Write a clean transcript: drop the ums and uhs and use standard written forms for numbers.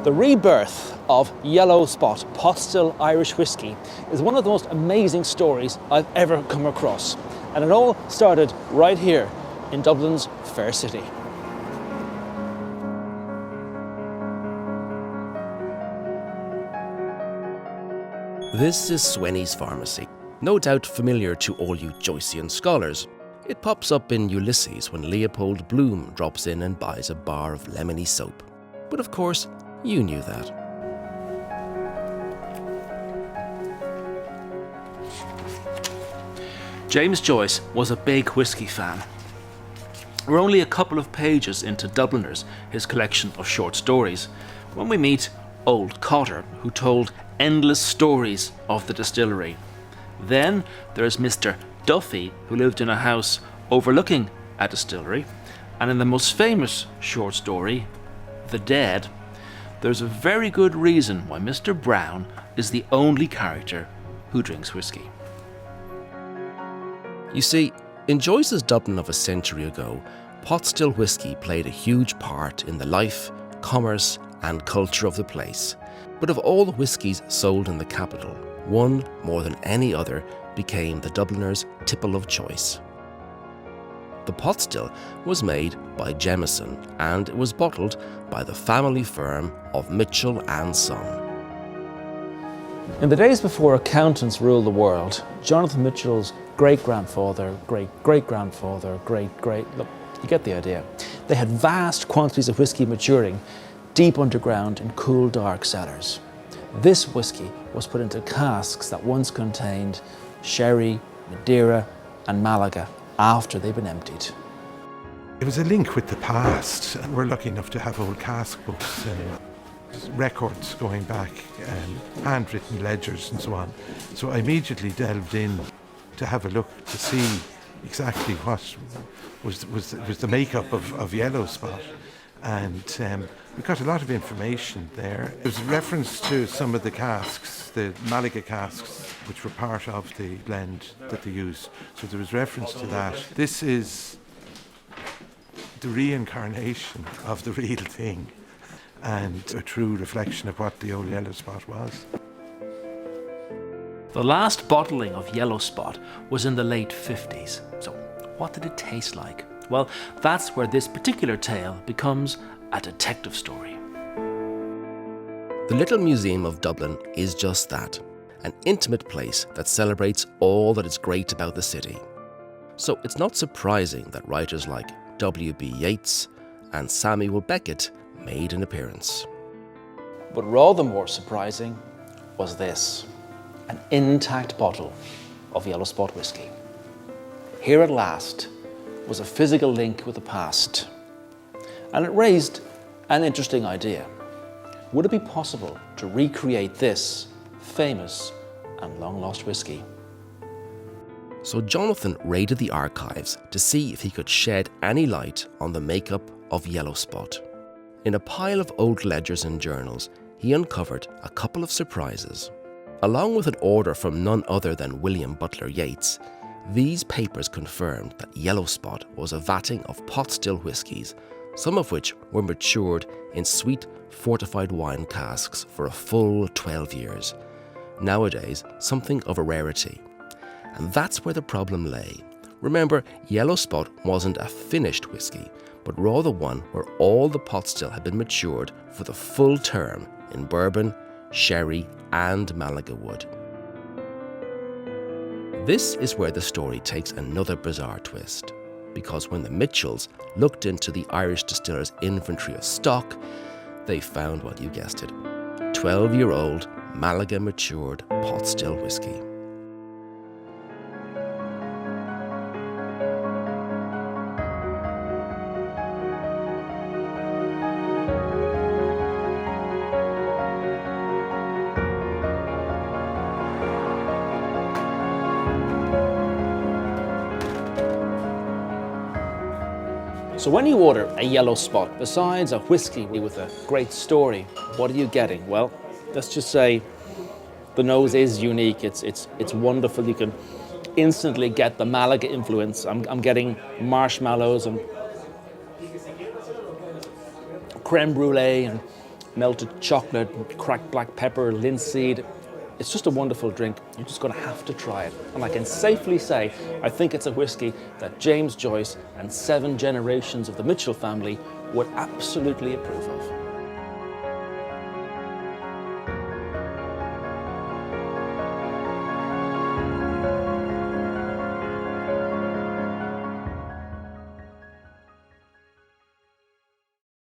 The rebirth of Yellow Spot pot still Irish whiskey is one of the most amazing stories I've ever come across. And it all started right here in Dublin's Fair City. This is Sweeneys Pharmacy, no doubt familiar to all you Joycean scholars. It pops up in Ulysses when Leopold Bloom drops in and buys a bar of lemony soap. But of course, you knew that. James Joyce was a big whiskey fan. We're only a couple of pages into Dubliners, his collection of short stories, when we meet Old Cotter, who told endless stories of the distillery. Then there's Mr. Duffy, who lived in a house overlooking a distillery. And in the most famous short story, The Dead, there's a very good reason why Mr. Brown is the only character who drinks whiskey. You see, in Joyce's Dublin of a century ago, pot still whiskey played a huge part in the life, commerce and culture of the place. But of all the whiskies sold in the capital, one, more than any other, became the Dubliners' tipple of choice. The pot still was made by Jameson and it was bottled by the family firm of Mitchell and Son. In the days before accountants ruled the world, Jonathan Mitchell's great-grandfather, great-great-grandfather, look, you get the idea. They had vast quantities of whiskey maturing deep underground in cool, dark cellars. This whiskey was put into casks that once contained sherry, Madeira and Malaga after they'd been emptied. It was a link with the past. We're lucky enough to have old cask books and records going back and handwritten ledgers and so on. So I immediately delved in to have a look to see exactly what was the makeup of Yellow Spot. And we got a lot of information there. There was a reference to some of the casks, the Malaga casks, which were part of the blend that they used. So there was reference to that. This is the reincarnation of the real thing and a true reflection of what the old Yellow Spot was. The last bottling of Yellow Spot was in the late 50s. So what did it taste like? Well, that's where this particular tale becomes a detective story. The Little Museum of Dublin is just that, an intimate place that celebrates all that is great about the city. So it's not surprising that writers like W.B. Yeats and Samuel Beckett made an appearance. But rather more surprising was this, an intact bottle of Yellow Spot whiskey. Here at last was a physical link with the past. And it raised an interesting idea. Would it be possible to recreate this famous and long-lost whiskey? So Jonathan raided the archives to see if he could shed any light on the makeup of Yellow Spot. In a pile of old ledgers and journals, he uncovered a couple of surprises. Along with an order from none other than William Butler Yeats, these papers confirmed that Yellow Spot was a vatting of pot still whiskies, some of which were matured in sweet fortified wine casks for a full 12 years. Nowadays, something of a rarity. And that's where the problem lay. Remember, Yellow Spot wasn't a finished whiskey, but rather one where all the pot still had been matured for the full term in bourbon, sherry and Malaga wood. This is where the story takes another bizarre twist, because when the Mitchells looked into the Irish distillers' inventory of stock, they found, well, you guessed it, 12-year-old Malaga matured pot still whiskey. So when you order a Yellow Spot, besides a whiskey with a great story, what are you getting? Well, let's just say the nose is unique. It's wonderful. You can instantly get the Malaga influence. I'm getting marshmallows and creme brulee and melted chocolate, cracked black pepper, linseed. It's just a wonderful drink. You're just going to have to try it. And I can safely say, I think it's a whiskey that James Joyce and 7 generations of the Mitchell family would absolutely approve of.